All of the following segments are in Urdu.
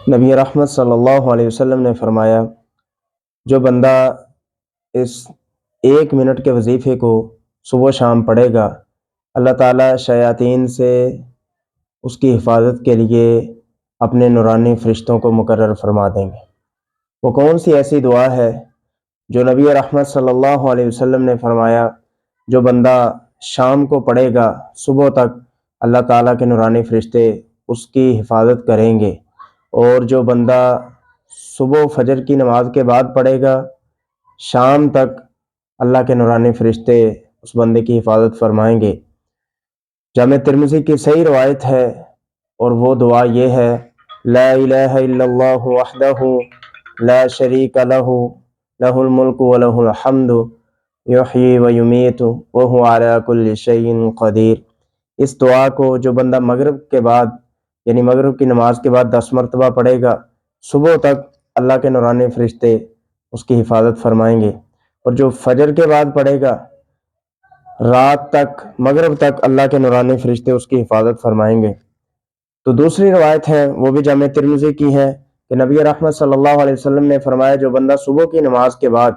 نبی رحمت صلی اللہ علیہ وسلم نے فرمایا، جو بندہ اس 1 منٹ کے وظیفے کو صبح شام پڑھے گا، اللہ تعالیٰ شیاطین سے اس کی حفاظت کے لیے اپنے نورانی فرشتوں کو مقرر فرما دیں گے۔ وہ کون سی ایسی دعا ہے جو نبی رحمت صلی اللہ علیہ وسلم نے فرمایا، جو بندہ شام کو پڑھے گا صبح تک اللہ تعالیٰ کے نورانی فرشتے اس کی حفاظت کریں گے، اور جو بندہ صبح فجر کی نماز کے بعد پڑھے گا شام تک اللہ کے نورانی فرشتے اس بندے کی حفاظت فرمائیں گے۔ جامع ترمذی کی صحیح روایت ہے، اور وہ دعا یہ ہے: لا الہ الا اللہ وحدہ لا شریک لہ لہ الملک ولہ الحمد یحیی و یمیت وہو علی کل شیء قدیر۔ اس دعا کو جو بندہ مغرب کے بعد یعنی مغرب کی نماز کے بعد 10 مرتبہ پڑھے گا، صبح تک اللہ کے نورانی فرشتے اس کی حفاظت فرمائیں گے، اور جو فجر کے بعد پڑھے گا رات تک مغرب تک اللہ کے نورانی فرشتے اس کی حفاظت فرمائیں گے۔ تو دوسری روایت ہے، وہ بھی جامع ترمذی کی ہے، کہ نبی رحمت صلی اللہ علیہ وسلم نے فرمایا، جو بندہ صبح کی نماز کے بعد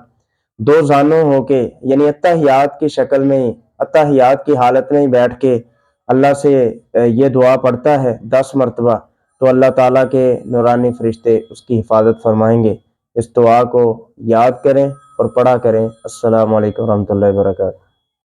2 زانوں ہو کے یعنی اتحیات کی شکل میں اتحیات کی حالت میں ہی بیٹھ کے اللہ سے یہ دعا پڑھتا ہے 10 مرتبہ، تو اللہ تعالیٰ کے نورانی فرشتے اس کی حفاظت فرمائیں گے۔ اس دعا کو یاد کریں اور پڑھا کریں۔ السلام علیکم ورحمۃ اللہ وبرکاتہ۔